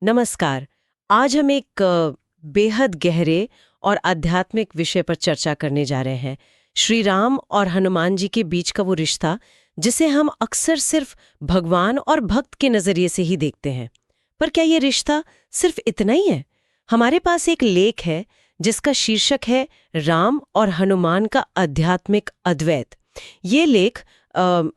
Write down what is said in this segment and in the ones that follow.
नमस्कार। आज हम एक बेहद गहरे और आध्यात्मिक विषय पर चर्चा करने जा रहे हैं। श्री राम और हनुमान जी के बीच का वो रिश्ता जिसे हम अक्सर सिर्फ भगवान और भक्त के नजरिए से ही देखते हैं। पर क्या ये रिश्ता सिर्फ इतना ही है? हमारे पास एक लेख है जिसका शीर्षक है राम और हनुमान का आध्यात्मिक अद्वैत। ये लेख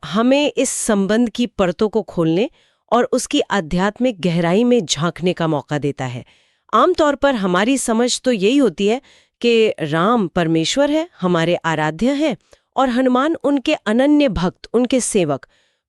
हमें इस संबंध की परतों को खोलने और उसकी आध्यात्मिक गहराई में झांकने का मौका देता है। आमतौर पर हमारी समझ तो यही होती है कि राम परमेश्वर है, हमारे आराध्य हैं, और हनुमान उनके अनन्य भक्त, उनके सेवक।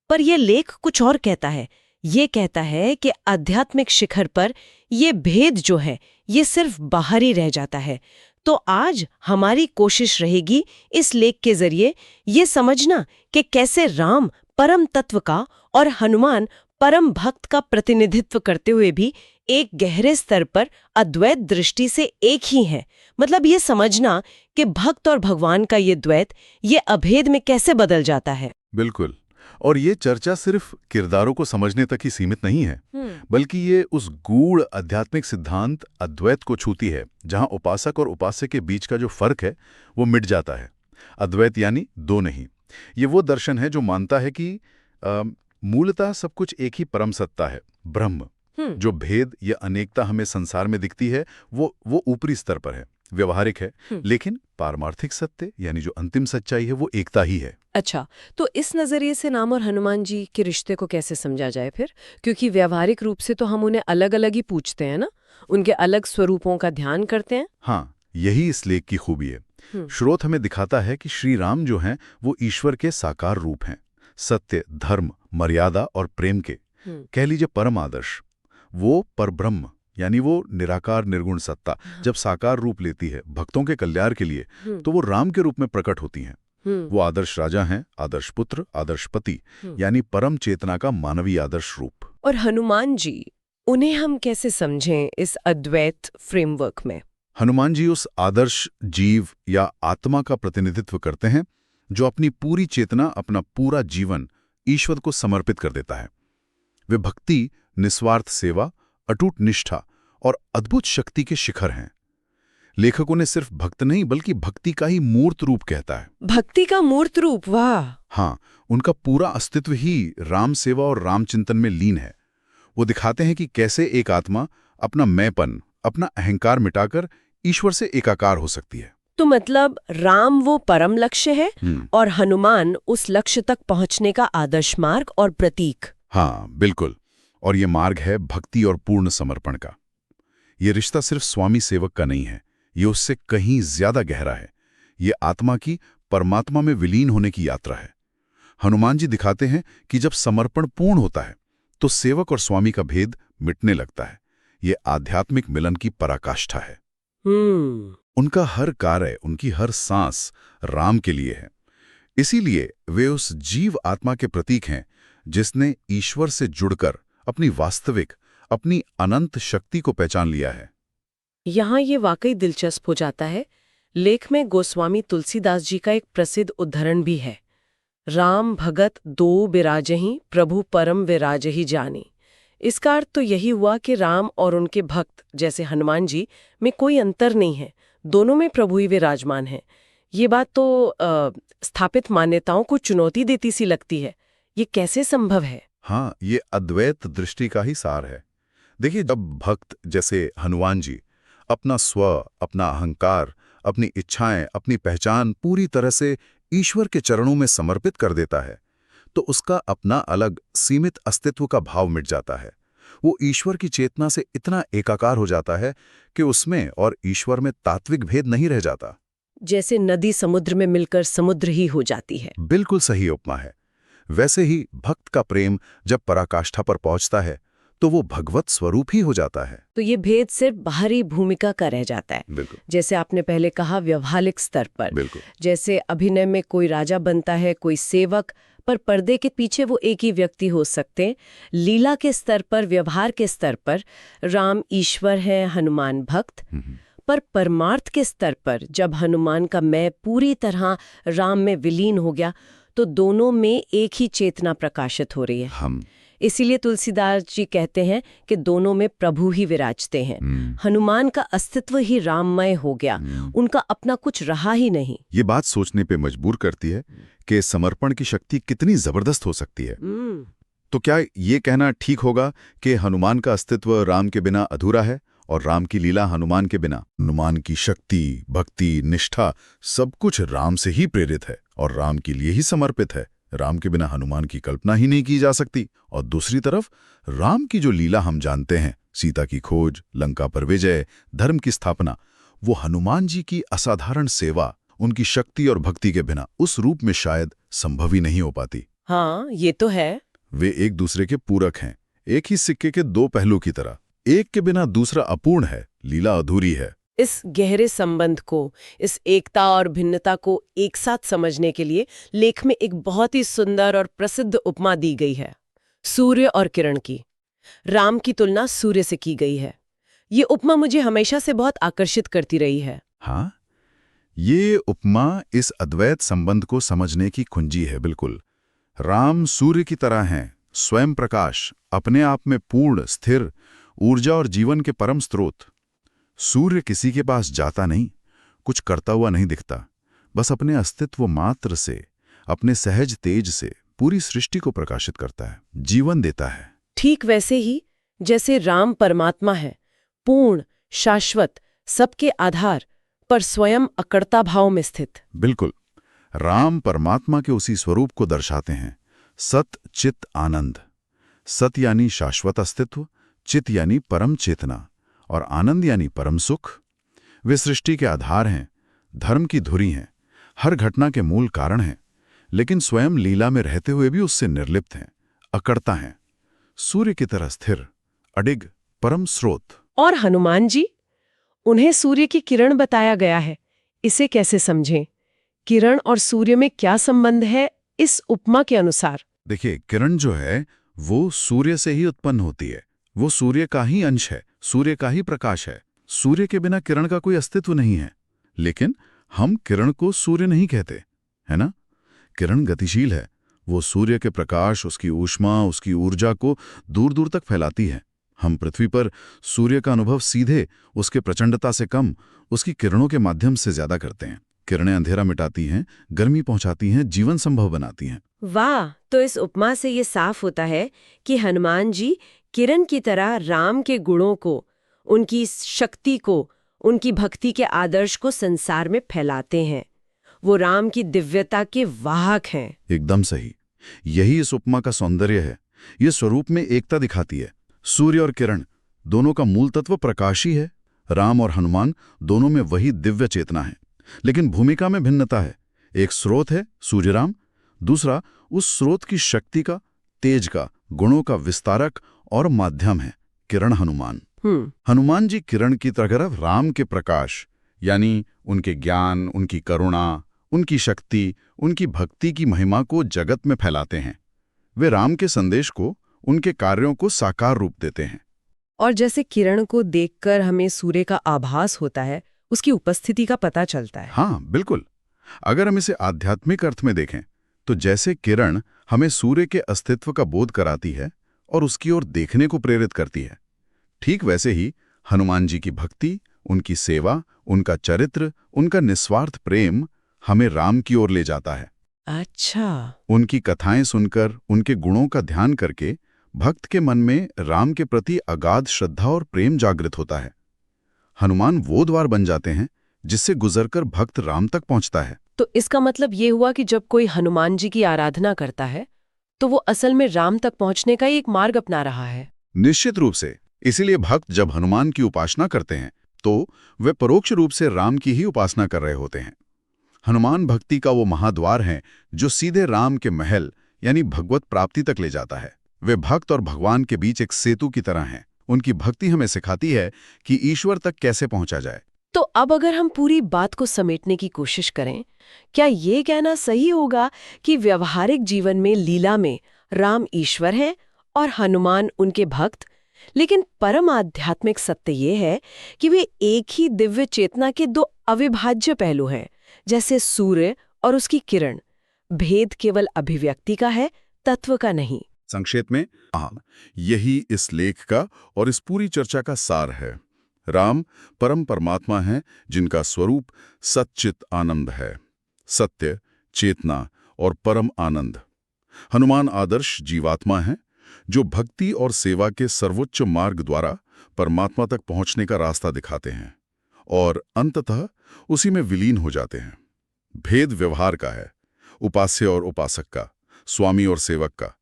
पर यह लेख कुछ और कहता है। ये कहता है कि आध्यात्मिक शिखर पर ये भेद जो है ये सिर्फ बाहर ही रह जाता है। तो आज हमारी कोशिश रहेगी इस लेख के जरिए ये समझना कि कैसे राम परम तत्व का और हनुमान परम भक्त का प्रतिनिधित्व करते हुए भी एक गहरे स्तर पर अद्वैत दृष्टि से एक ही हैं। मतलब ये समझना कि भक्त और भगवान का ये द्वैत, ये अभेद में कैसे बदल जाता है। बिल्कुल। और ये चर्चा सिर्फ किरदारों को समझने तक ही सीमित नहीं है, बल्कि ये उस गूढ़ आध्यात्मिक सिद्धांत अद्वैत को छूती है, जहां उपासक और उपास्य के बीच का जो फर्क है वो मिट जाता है। अद्वैत यानी दो नहीं। ये वो दर्शन है जो मानता है कि मूलतः सब कुछ एक ही परम सत्ता है, ब्रह्म। जो भेद या अनेकता हमें संसार में दिखती है वो ऊपरी स्तर पर है, व्यवहारिक है, लेकिन पारमार्थिक सत्य यानी जो अंतिम सच्चाई है वो एकता ही है। अच्छा, तो इस नजरिए से राम और हनुमान जी के रिश्ते को कैसे समझा जाए फिर? क्योंकि व्यवहारिक रूप से तो हम उन्हें अलग अलग ही पूछते हैं ना, उनके अलग स्वरूपों का ध्यान करते हैं। हाँ, यही इस लेख की खूबी है। स्रोत हमें दिखाता है कि श्री राम जो हैं वो ईश्वर के साकार रूप हैं, सत्य, धर्म, मर्यादा और प्रेम के, कह लीजिए परम आदर्श। वो परब्रह्म यानी वो निराकार निर्गुण सत्ता जब साकार रूप लेती है भक्तों के कल्याण के लिए, तो वो राम के रूप में प्रकट होती हैं। वो आदर्श राजा हैं, आदर्श पुत्र, आदर्श पति, यानी परम चेतना का मानवीय आदर्श रूप। और हनुमान जी, उन्हें हम कैसे समझें इस अद्वैत फ्रेमवर्क में? हनुमान जी उस आदर्श जीव या आत्मा का प्रतिनिधित्व करते हैं जो अपनी पूरी चेतना, अपना पूरा जीवन ईश्वर को समर्पित कर देता है। वे भक्ति, निस्वार्थ सेवा, अटूट निष्ठा और अद्भुत शक्ति के शिखर हैं। लेखकों ने सिर्फ भक्त नहीं बल्कि भक्ति का ही मूर्त रूप कहता है। भक्ति का मूर्त रूप, वाह! हाँ, उनका पूरा अस्तित्व ही राम सेवा और राम चिंतन में लीन है। वो दिखाते हैं कि कैसे एक आत्मा अपना मैंपन, अपना अहंकार मिटाकर ईश्वर से एकाकार हो सकती है। तो मतलब राम वो परम लक्ष्य है और हनुमान उस लक्ष्य तक पहुंचने का आदर्श मार्ग और प्रतीक। हाँ, बिल्कुल। और ये मार्ग है भक्ति और पूर्ण समर्पण का। ये रिश्ता सिर्फ स्वामी सेवक का नहीं है, ये उससे कहीं ज्यादा गहरा है। ये आत्मा की परमात्मा में विलीन होने की यात्रा है। हनुमान जी दिखाते हैं कि जब समर्पण पूर्ण होता है तो सेवक और स्वामी का भेद मिटने लगता है। ये आध्यात्मिक मिलन की पराकाष्ठा है। उनका हर कार्य, उनकी हर सांस राम के लिए है। इसीलिए वे उस जीव आत्मा के प्रतीक हैं जिसने ईश्वर से जुड़कर अपनी वास्तविक, अपनी अनंत शक्ति को पहचान लिया है। यहाँ ये वाकई दिलचस्प हो जाता है। लेख में गोस्वामी तुलसीदास जी का एक प्रसिद्ध उद्धरण भी है, राम भगत दो बिराजहि प्रभु परम विराजहि जानी। इसका अर्थ तो यही हुआ कि राम और उनके भक्त जैसे हनुमान जी में कोई अंतर नहीं है, दोनों में प्रभु ही विराजमान है। ये बात तो स्थापित मान्यताओं को चुनौती देती सी लगती है। ये कैसे संभव है? हाँ, ये अद्वैत दृष्टि का ही सार है। देखिए, जब भक्त जैसे हनुमान जी अपना स्व, अपना अहंकार, अपनी इच्छाएं, अपनी पहचान पूरी तरह से ईश्वर के चरणों में समर्पित कर देता है, तो उसका अपना अलग सीमित अस्तित्व का भाव मिट जाता है। वो ईश्वर की चेतना से इतना एकाकार हो जाता है कि उसमें और ईश्वर में तात्विक भेद नहीं रह जाता। जैसे नदी समुद्र में मिलकर समुद्र ही हो जाती है। बिल्कुल सही उपमा है। वैसे ही भक्त का प्रेम जब पराकाष्ठा पर पहुंचता है तो वो भगवत स्वरूप ही हो जाता है। तो ये भेद सिर्फ बाहरी भूमिका का रह जाता है। बिल्कुल। जैसे आपने पहले कहा, व्यवहारिक स्तर पर। बिल्कुल। जैसे अभिनय में कोई राजा बनता है, कोई सेवक, पर पर्दे के पीछे वो एक ही व्यक्ति हो सकते हैं। लीला के स्तर पर, व्यवहार के स्तर पर राम ईश्वर है, हनुमान भक्त। पर परमार्थ के स्तर पर जब हनुमान का मैं पूरी तरह राम में विलीन हो गया तो दोनों में एक ही चेतना प्रकाशित हो रही है। इसीलिए तुलसीदास जी कहते हैं कि दोनों में प्रभु ही विराजते हैं। हनुमान का अस्तित्व ही राममय हो गया, उनका अपना कुछ रहा ही नहीं। ये बात सोचने पे मजबूर करती है कि समर्पण की शक्ति कितनी जबरदस्त हो सकती है। तो क्या ये कहना ठीक होगा कि हनुमान का अस्तित्व राम के बिना अधूरा है और राम की लीला हनुमान के बिना? हनुमान की शक्ति, भक्ति, निष्ठा सब कुछ राम से ही प्रेरित है और राम के लिए ही समर्पित है। राम के बिना हनुमान की कल्पना ही नहीं की जा सकती। और दूसरी तरफ राम की जो लीला हम जानते हैं, सीता की खोज, लंका पर विजय, धर्म की स्थापना, वो हनुमान जी की असाधारण सेवा, उनकी शक्ति और भक्ति के बिना उस रूप में शायद संभव ही नहीं हो पाती। हाँ, ये तो है। वे एक दूसरे के पूरक हैं, एक ही सिक्के के दो पहलू की तरह। एक के बिना दूसरा अपूर्ण है, लीला अधूरी है। इस गहरे संबंध को, इस एकता और भिन्नता को एक साथ समझने के लिए लेख में एक बहुत ही सुंदर और प्रसिद्ध उपमा दी गई है, सूर्य और किरण की। राम की तुलना सूर्य से की गई है। ये उपमा मुझे हमेशा से बहुत आकर्षित करती रही है। हाँ, ये उपमा इस अद्वैत संबंध को समझने की कुंजी है। बिल्कुल, राम सूर्य की तरह हैं, स्वयं प्रकाश, अपने आप में पूर्ण, स्थिर, ऊर्जा और जीवन के परम स्रोत। सूर्य किसी के पास जाता नहीं, कुछ करता हुआ नहीं दिखता, बस अपने अस्तित्व मात्र से, अपने सहज तेज से पूरी सृष्टि को प्रकाशित करता है, जीवन देता है। ठीक वैसे ही जैसे राम परमात्मा है, पूर्ण, शाश्वत, सबके आधार, पर स्वयं अकर्ता भाव में स्थित। बिल्कुल, राम परमात्मा के उसी स्वरूप को दर्शाते हैं, सत चित आनंद। सत यानी शाश्वत अस्तित्व, चित यानी परम चेतना, और आनंद यानी परम सुख। वे सृष्टि के आधार हैं, धर्म की धुरी हैं, हर घटना के मूल कारण हैं, लेकिन स्वयं लीला में रहते हुए भी उससे निर्लिप्त हैं, अकर्ता हैं, सूर्य की तरह स्थिर, अडिग, परम स्रोत। और हनुमान जी, उन्हें सूर्य की किरण बताया गया है। इसे कैसे समझें? किरण और सूर्य में क्या संबंध है इस उपमा के अनुसार? देखिए, किरण जो है वो सूर्य से ही उत्पन्न होती है, वो सूर्य का ही अंश है, सूर्य का ही प्रकाश है। सूर्य के बिना किरण का कोई अस्तित्व नहीं है। लेकिन हम किरण को सूर्य नहीं कहते, है ना? किरण गतिशील है, वो सूर्य के प्रकाश, उसकी ऊष्मा, उसकी ऊर्जा को दूर दूर तक फैलाती है। हम पृथ्वी पर सूर्य का अनुभव सीधे, उसके प्रचंडता से कम, उसकी किरणों के माध्यम से ज्यादा करते हैं। किरणें अंधेरा मिटाती हैं, गर्मी पहुंचाती हैं, जीवन संभव बनाती हैं। वाह! तो इस उपमा से ये साफ होता है कि हनुमान जी किरण की तरह राम के गुणों को, उनकी शक्ति को, उनकी भक्ति के आदर्श को संसार में फैलाते हैं। वो राम की दिव्यता के वाहक हैं। एकदम सही, यही इस उपमा का सौंदर्य है। ये स्वरूप में एकता दिखाती है। सूर्य और किरण दोनों का मूल तत्व प्रकाश ही है। राम और हनुमान दोनों में वही दिव्य चेतना है, लेकिन भूमिका में भिन्नता है। एक स्रोत है सूर्य राम, दूसरा उस स्रोत की शक्ति का, तेज का, गुणों का विस्तारक और माध्यम है किरण हनुमान। हनुमान जी किरण की तरह राम के प्रकाश यानी उनके ज्ञान, उनकी करुणा, उनकी शक्ति, उनकी भक्ति की महिमा को जगत में फैलाते हैं। वे राम के संदेश को, उनके कार्यों को साकार रूप देते हैं। और जैसे किरण को देखकर हमें सूर्य का आभास होता है, उसकी उपस्थिति का पता चलता है। हाँ बिल्कुल, अगर हम इसे आध्यात्मिक अर्थ में देखें तो जैसे किरण हमें सूर्य के अस्तित्व का बोध कराती है और उसकी ओर देखने को प्रेरित करती है, ठीक वैसे ही हनुमान जी की भक्ति, उनकी सेवा, उनका चरित्र, उनका निस्वार्थ प्रेम हमें राम की ओर ले जाता है। अच्छा। उनकी कथाएं सुनकर, उनके गुणों का ध्यान करके भक्त के मन में राम के प्रति अगाध श्रद्धा और प्रेम जागृत होता है। हनुमान वो द्वार बन जाते हैं जिससे गुजरकर भक्त राम तक पहुंचता है। तो इसका मतलब ये हुआ कि जब कोई हनुमान जी की आराधना करता है तो वो असल में राम तक पहुंचने का ही एक मार्ग अपना रहा है। निश्चित रूप से। इसीलिए भक्त जब हनुमान की उपासना करते हैं तो वे परोक्ष रूप से राम की ही उपासना कर रहे होते हैं। हनुमान भक्ति का वो महाद्वार है जो सीधे राम के महल यानी भगवत प्राप्ति तक ले जाता है। वे भक्त और भगवान के बीच एक सेतु की तरह हैं। उनकी भक्ति हमें सिखाती है कि ईश्वर तक कैसे पहुंचा जाए। तो अब अगर हम पूरी बात को समेटने की कोशिश करें, क्या ये कहना सही होगा कि व्यवहारिक जीवन में लीला में राम ईश्वर हैं और हनुमान उनके भक्त, लेकिन परम आध्यात्मिक सत्य ये है कि वे एक ही दिव्य चेतना के दो अविभाज्य पहलू हैं, जैसे सूर्य और उसकी किरण। भेद केवल अभिव्यक्ति का है, तत्व का नहीं। संक्षेप में हाँ, यही इस लेख का और इस पूरी चर्चा का सार है। राम परम परमात्मा हैं जिनका स्वरूप सच्चित आनंद है, सत्य, चेतना और परम आनंद। हनुमान आदर्श जीवात्मा हैं जो भक्ति और सेवा के सर्वोच्च मार्ग द्वारा परमात्मा तक पहुंचने का रास्ता दिखाते हैं और अंततः उसी में विलीन हो जाते हैं। भेद व्यवहार का है, उपास्य और उपासक का, स्वामी और सेवक का,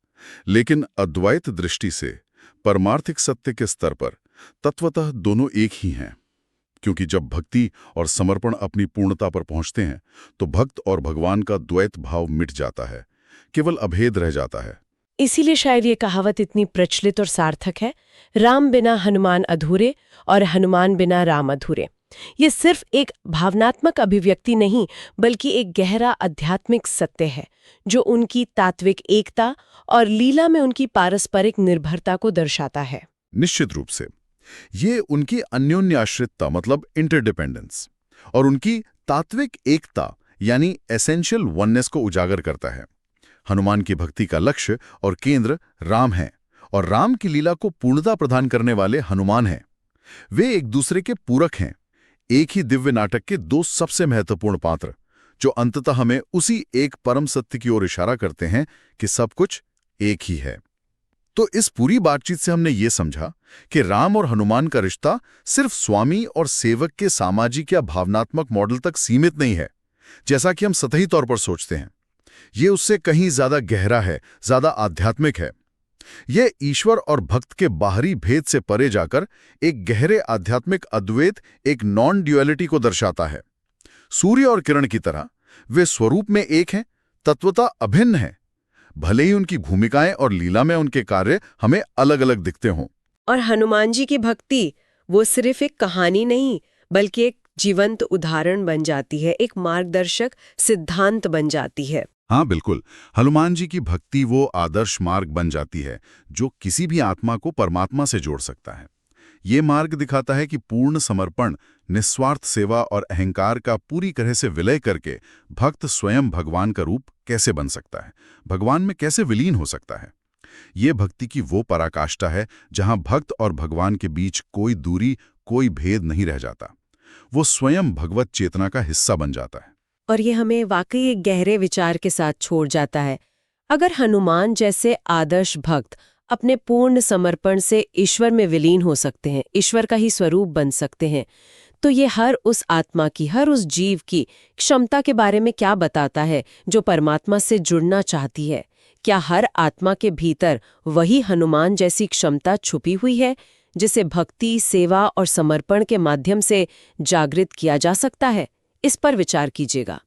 लेकिन अद्वैत दृष्टि से परमार्थिक सत्य के स्तर पर तत्वतः दोनों एक ही हैं, क्योंकि जब भक्ति और समर्पण अपनी पूर्णता पर पहुंचते हैं तो भक्त और भगवान का द्वैत भाव मिट जाता है, केवल अभेद रह जाता है। इसीलिए शायद ये कहावत इतनी प्रचलित और सार्थक है, राम बिना हनुमान अधूरे और हनुमान बिना राम अधूरे। ये सिर्फ एक भावनात्मक अभिव्यक्ति नहीं, बल्कि एक गहरा आध्यात्मिक सत्य है जो उनकी तात्विक एकता और लीला में उनकी पारस्परिक निर्भरता को दर्शाता है। निश्चित रूप से ये उनकी अन्योन्याश्रितता मतलब इंटरडिपेंडेंस और उनकी तात्विक एकता यानी एसेंशियल वननेस को उजागर करता है। हनुमान की भक्ति का लक्ष्य और केंद्र राम है और राम की लीला को पूर्णता प्रदान करने वाले हनुमान हैं। वे एक दूसरे के पूरक हैं, एक ही दिव्य नाटक के दो सबसे महत्वपूर्ण पात्र जो अंततः हमें उसी एक परम सत्य की ओर इशारा करते हैं कि सब कुछ एक ही है। तो इस पूरी बातचीत से हमने ये समझा कि राम और हनुमान का रिश्ता सिर्फ स्वामी और सेवक के सामाजिक या भावनात्मक मॉडल तक सीमित नहीं है, जैसा कि हम सतही तौर पर सोचते हैं। ये उससे कहीं ज्यादा गहरा है, ज्यादा आध्यात्मिक है। यह ईश्वर और भक्त के बाहरी भेद से परे जाकर एक गहरे आध्यात्मिक अद्वैत, एक नॉन ड्युअलिटी को दर्शाता है। सूर्य और किरण की तरह वे स्वरूप में एक हैं, तत्वता अभिन्न हैं, भले ही उनकी भूमिकाएं और लीला में उनके कार्य हमें अलग अलग दिखते हों। और हनुमान जी की भक्ति वो सिर्फ एक कहानी नहीं, बल्कि एक जीवंत उदाहरण बन जाती है, एक मार्गदर्शक सिद्धांत बन जाती है। हाँ बिल्कुल, हनुमान जी की भक्ति वो आदर्श मार्ग बन जाती है जो किसी भी आत्मा को परमात्मा से जोड़ सकता है। ये मार्ग दिखाता है कि पूर्ण समर्पण, निस्वार्थ सेवा और अहंकार का पूरी तरह से विलय करके भक्त स्वयं भगवान का रूप कैसे बन सकता है, भगवान में कैसे विलीन हो सकता है। ये भक्ति की वो पराकाष्ठा है जहां भक्त और भगवान के बीच कोई दूरी, कोई भेद नहीं रह जाता। वो स्वयं भगवत चेतना का हिस्सा बन जाता है। और ये हमें वाकई एक गहरे विचार के साथ छोड़ जाता है। अगर हनुमान जैसे आदर्श भक्त अपने पूर्ण समर्पण से ईश्वर में विलीन हो सकते हैं, ईश्वर का ही स्वरूप बन सकते हैं, तो ये हर उस आत्मा की, हर उस जीव की क्षमता के बारे में क्या बताता है जो परमात्मा से जुड़ना चाहती है? क्या हर आत्मा के भीतर वही हनुमान जैसी क्षमता छुपी हुई है जिसे भक्ति, सेवा और समर्पण के माध्यम से जागृत किया जा सकता है? इस पर विचार कीजिएगा।